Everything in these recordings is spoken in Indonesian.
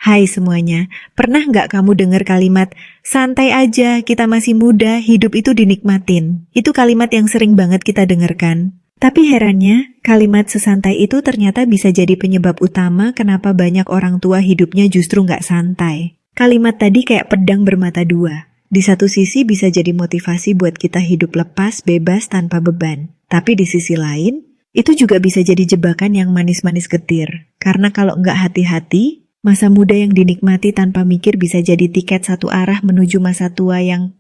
Hai semuanya, pernah nggak kamu dengar kalimat, santai aja, kita masih muda, hidup itu dinikmatin? Itu kalimat yang sering banget kita dengarkan. Tapi herannya, kalimat sesantai itu ternyata bisa jadi penyebab utama kenapa banyak orang tua hidupnya justru nggak santai. Kalimat tadi kayak pedang bermata dua. Di satu sisi bisa jadi motivasi buat kita hidup lepas, bebas, tanpa beban. Tapi di sisi lain, itu juga bisa jadi jebakan yang manis-manis getir. Karena kalau nggak hati-hati, masa muda yang dinikmati tanpa mikir bisa jadi tiket satu arah menuju masa tua yang,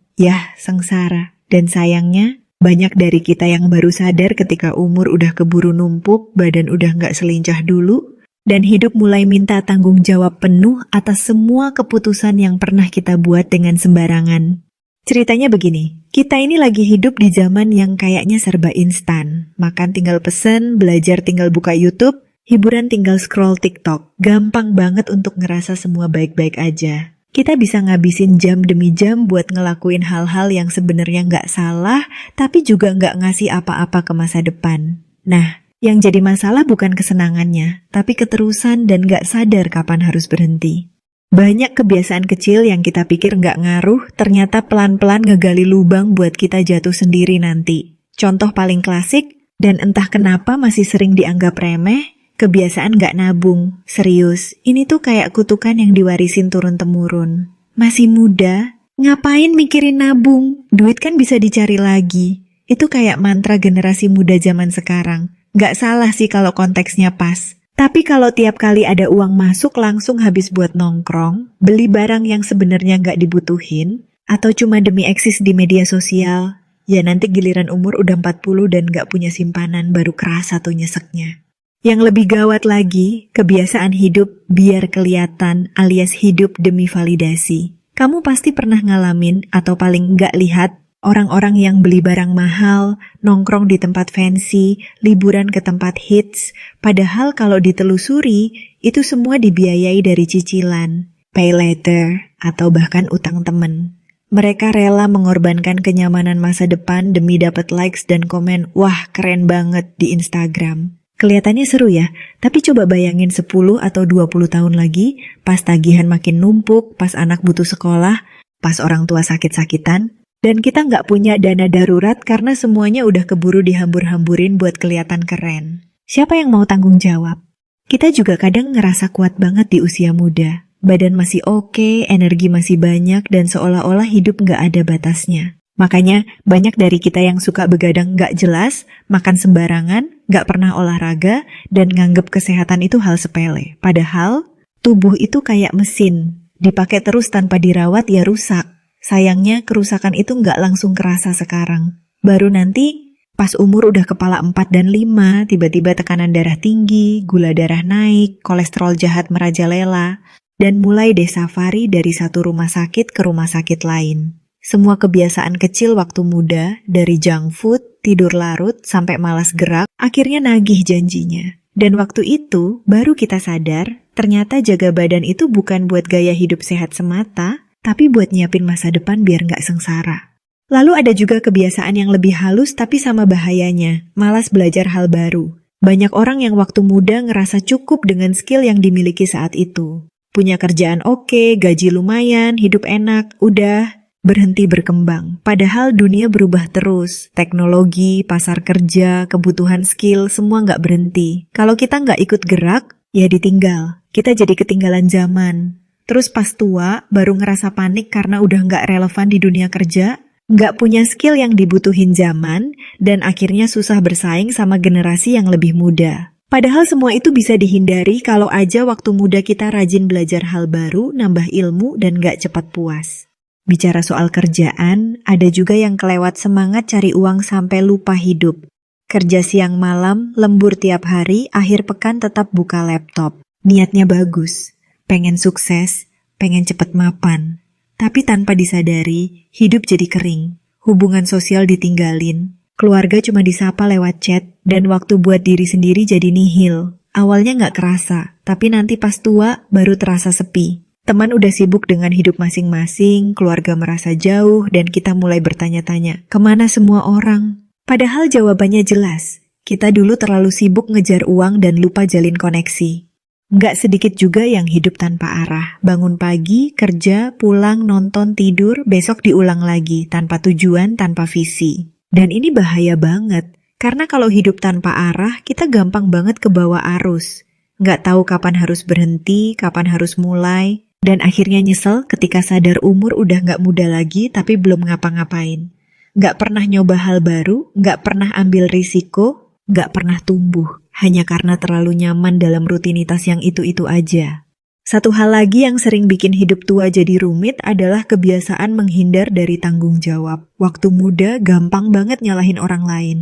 sengsara. Dan sayangnya, banyak dari kita yang baru sadar ketika umur udah keburu numpuk, badan udah nggak selincah dulu, dan hidup mulai minta tanggung jawab penuh atas semua keputusan yang pernah kita buat dengan sembarangan. Ceritanya begini, kita ini lagi hidup di zaman yang kayaknya serba instan. Makan tinggal pesen, belajar tinggal buka YouTube, hiburan tinggal scroll TikTok. Gampang banget untuk ngerasa semua baik-baik aja. Kita bisa ngabisin jam demi jam buat ngelakuin hal-hal yang sebenarnya nggak salah, tapi juga nggak ngasih apa-apa ke masa depan. Nah, yang jadi masalah bukan kesenangannya, tapi keterusan dan nggak sadar kapan harus berhenti. Banyak kebiasaan kecil yang kita pikir nggak ngaruh, ternyata pelan-pelan ngegali lubang buat kita jatuh sendiri nanti. Contoh paling klasik, dan entah kenapa masih sering dianggap remeh, kebiasaan gak nabung. Serius, ini tuh kayak kutukan yang diwarisin turun-temurun. Masih muda, ngapain mikirin nabung? Duit kan bisa dicari lagi. Itu kayak mantra generasi muda zaman sekarang. Gak salah sih kalau konteksnya pas. Tapi kalau tiap kali ada uang masuk langsung habis buat nongkrong, beli barang yang sebenarnya gak dibutuhin, atau cuma demi eksis di media sosial, ya nanti giliran umur udah 40 dan gak punya simpanan baru kerasa tuh nyeseknya. Yang lebih gawat lagi, kebiasaan hidup biar kelihatan alias hidup demi validasi. Kamu pasti pernah ngalamin atau paling nggak lihat orang-orang yang beli barang mahal, nongkrong di tempat fancy, liburan ke tempat hits, padahal kalau ditelusuri, itu semua dibiayai dari cicilan, pay later, atau bahkan utang temen. Mereka rela mengorbankan kenyamanan masa depan demi dapat likes dan komen, wah keren banget di Instagram. Kelihatannya seru ya, tapi coba bayangin 10 atau 20 tahun lagi, pas tagihan makin numpuk, pas anak butuh sekolah, pas orang tua sakit-sakitan, dan kita nggak punya dana darurat karena semuanya udah keburu dihambur-hamburin buat kelihatan keren. Siapa yang mau tanggung jawab? Kita juga kadang ngerasa kuat banget di usia muda. Badan masih oke, energi masih banyak, dan seolah-olah hidup nggak ada batasnya. Makanya banyak dari kita yang suka begadang nggak jelas, makan sembarangan, nggak pernah olahraga, dan nganggep kesehatan itu hal sepele. Padahal tubuh itu kayak mesin, dipakai terus tanpa dirawat ya rusak. Sayangnya kerusakan itu nggak langsung kerasa sekarang. Baru nanti pas umur udah kepala 4 dan 5, tiba-tiba tekanan darah tinggi, gula darah naik, kolesterol jahat merajalela, dan mulai deh safari dari satu rumah sakit ke rumah sakit lain. Semua kebiasaan kecil waktu muda, dari junk food, tidur larut, sampai malas gerak, akhirnya nagih janjinya. Dan waktu itu, baru kita sadar, ternyata jaga badan itu bukan buat gaya hidup sehat semata, tapi buat nyiapin masa depan biar nggak sengsara. Lalu ada juga kebiasaan yang lebih halus tapi sama bahayanya, malas belajar hal baru. Banyak orang yang waktu muda ngerasa cukup dengan skill yang dimiliki saat itu. Punya kerjaan oke, gaji lumayan, hidup enak, udah berhenti berkembang. Padahal dunia berubah terus. Teknologi, pasar kerja, kebutuhan skill, semua nggak berhenti. Kalau kita nggak ikut gerak, ya ditinggal. Kita jadi ketinggalan zaman. Terus pas tua, baru ngerasa panik karena udah nggak relevan di dunia kerja, nggak punya skill yang dibutuhin zaman, dan akhirnya susah bersaing sama generasi yang lebih muda. Padahal semua itu bisa dihindari kalau aja waktu muda kita rajin belajar hal baru, nambah ilmu, dan nggak cepat puas. Bicara soal kerjaan, ada juga yang kelewat semangat cari uang sampai lupa hidup. Kerja siang malam, lembur tiap hari, akhir pekan tetap buka laptop. Niatnya bagus, pengen sukses, pengen cepet mapan. Tapi tanpa disadari, hidup jadi kering. Hubungan sosial ditinggalin, keluarga cuma disapa lewat chat, dan waktu buat diri sendiri jadi nihil. Awalnya gak kerasa, tapi nanti pas tua baru terasa sepi. Teman udah sibuk dengan hidup masing-masing, keluarga merasa jauh, dan kita mulai bertanya-tanya, kemana semua orang? Padahal jawabannya jelas, kita dulu terlalu sibuk ngejar uang dan lupa jalin koneksi. Nggak sedikit juga yang hidup tanpa arah. Bangun pagi, kerja, pulang, nonton, tidur, besok diulang lagi, tanpa tujuan, tanpa visi. Dan ini bahaya banget, karena kalau hidup tanpa arah, kita gampang banget kebawa arus. Nggak tahu kapan harus berhenti, kapan harus mulai, dan akhirnya nyesel ketika sadar umur udah nggak muda lagi tapi belum ngapa-ngapain. Nggak pernah nyoba hal baru, nggak pernah ambil risiko, nggak pernah tumbuh. Hanya karena terlalu nyaman dalam rutinitas yang itu-itu aja. Satu hal lagi yang sering bikin hidup tua jadi rumit adalah kebiasaan menghindar dari tanggung jawab. Waktu muda gampang banget nyalahin orang lain.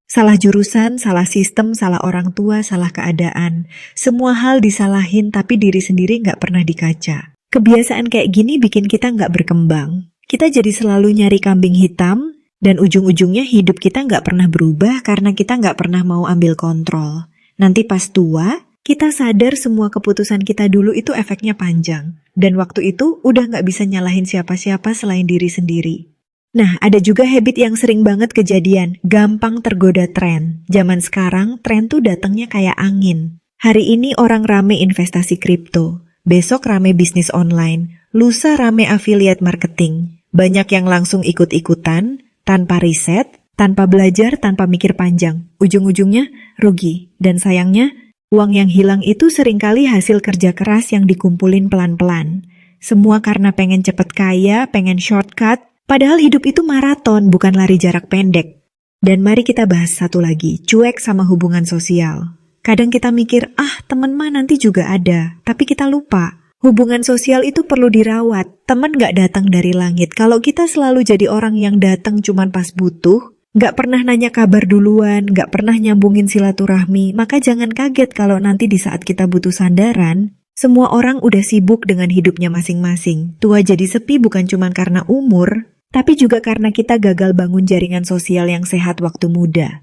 Salah jurusan, salah sistem, salah orang tua, salah keadaan. Semua hal disalahin tapi diri sendiri nggak pernah dikaca. Kebiasaan kayak gini bikin kita nggak berkembang. Kita jadi selalu nyari kambing hitam, dan ujung-ujungnya hidup kita nggak pernah berubah karena kita nggak pernah mau ambil kontrol. Nanti pas tua, kita sadar semua keputusan kita dulu itu efeknya panjang. Dan waktu itu udah nggak bisa nyalahin siapa-siapa selain diri sendiri. Nah, ada juga habit yang sering banget kejadian, gampang tergoda tren. Zaman sekarang, tren tuh datangnya kayak angin. Hari ini orang rame investasi kripto, besok rame bisnis online, lusa rame affiliate marketing. Banyak yang langsung ikut-ikutan, tanpa riset, tanpa belajar, tanpa mikir panjang. Ujung-ujungnya rugi. Dan sayangnya, uang yang hilang itu seringkali hasil kerja keras yang dikumpulin pelan-pelan. Semua karena pengen cepet kaya, pengen shortcut, padahal hidup itu maraton, bukan lari jarak pendek. Dan mari kita bahas satu lagi, cuek sama hubungan sosial. Kadang kita mikir, temen mah nanti juga ada, tapi kita lupa. Hubungan sosial itu perlu dirawat, teman gak datang dari langit. Kalau kita selalu jadi orang yang datang cuman pas butuh, gak pernah nanya kabar duluan, gak pernah nyambungin silaturahmi, maka jangan kaget kalau nanti di saat kita butuh sandaran, semua orang udah sibuk dengan hidupnya masing-masing. Tua jadi sepi bukan cuman karena umur, tapi juga karena kita gagal bangun jaringan sosial yang sehat waktu muda.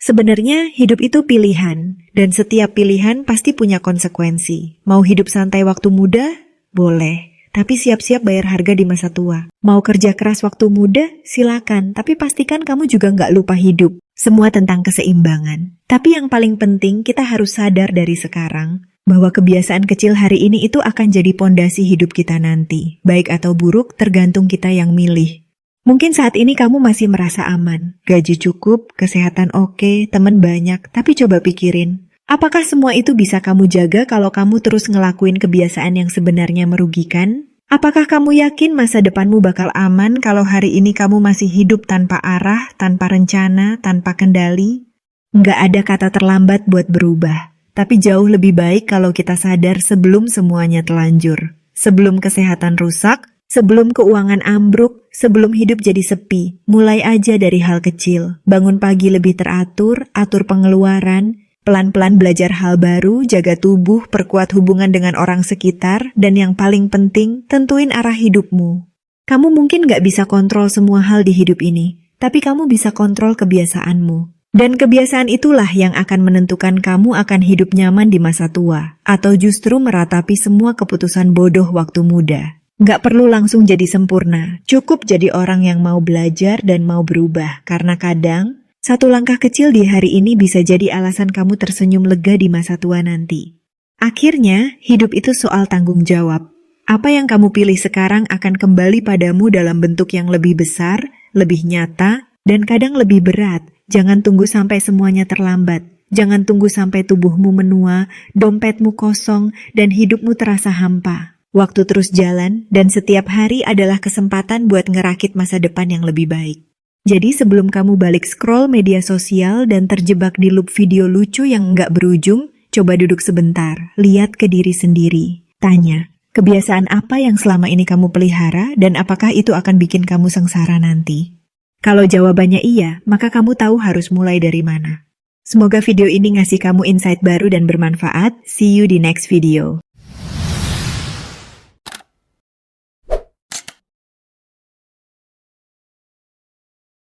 Sebenarnya hidup itu pilihan, dan setiap pilihan pasti punya konsekuensi. Mau hidup santai waktu muda? Boleh, tapi siap-siap bayar harga di masa tua. Mau kerja keras waktu muda? Silakan, tapi pastikan kamu juga nggak lupa hidup. Semua tentang keseimbangan. Tapi yang paling penting kita harus sadar dari sekarang, bahwa kebiasaan kecil hari ini itu akan jadi pondasi hidup kita nanti. Baik atau buruk tergantung kita yang milih. Mungkin saat ini kamu masih merasa aman, gaji cukup, kesehatan oke, teman banyak, tapi coba pikirin, apakah semua itu bisa kamu jaga kalau kamu terus ngelakuin kebiasaan yang sebenarnya merugikan? Apakah kamu yakin masa depanmu bakal aman kalau hari ini kamu masih hidup tanpa arah, tanpa rencana, tanpa kendali? Nggak ada kata terlambat buat berubah, tapi jauh lebih baik kalau kita sadar sebelum semuanya telanjur. Sebelum kesehatan rusak, sebelum keuangan ambruk, sebelum hidup jadi sepi, mulai aja dari hal kecil. Bangun pagi lebih teratur, atur pengeluaran, pelan-pelan belajar hal baru, jaga tubuh, perkuat hubungan dengan orang sekitar, dan yang paling penting, tentuin arah hidupmu. Kamu mungkin gak bisa kontrol semua hal di hidup ini, tapi kamu bisa kontrol kebiasaanmu. Dan kebiasaan itulah yang akan menentukan kamu akan hidup nyaman di masa tua, atau justru meratapi semua keputusan bodoh waktu muda. Gak perlu langsung jadi sempurna, cukup jadi orang yang mau belajar dan mau berubah. Karena kadang, satu langkah kecil di hari ini bisa jadi alasan kamu tersenyum lega di masa tua nanti. Akhirnya, hidup itu soal tanggung jawab. Apa yang kamu pilih sekarang akan kembali padamu dalam bentuk yang lebih besar, lebih nyata, dan kadang lebih berat. Jangan tunggu sampai semuanya terlambat. Jangan tunggu sampai tubuhmu menua, dompetmu kosong, dan hidupmu terasa hampa. Waktu terus jalan, dan setiap hari adalah kesempatan buat ngerakit masa depan yang lebih baik. Jadi sebelum kamu balik scroll media sosial dan terjebak di loop video lucu yang nggak berujung, coba duduk sebentar, lihat ke diri sendiri. Tanya, kebiasaan apa yang selama ini kamu pelihara dan apakah itu akan bikin kamu sengsara nanti? Kalau jawabannya iya, maka kamu tahu harus mulai dari mana. Semoga video ini ngasih kamu insight baru dan bermanfaat. See you di next video.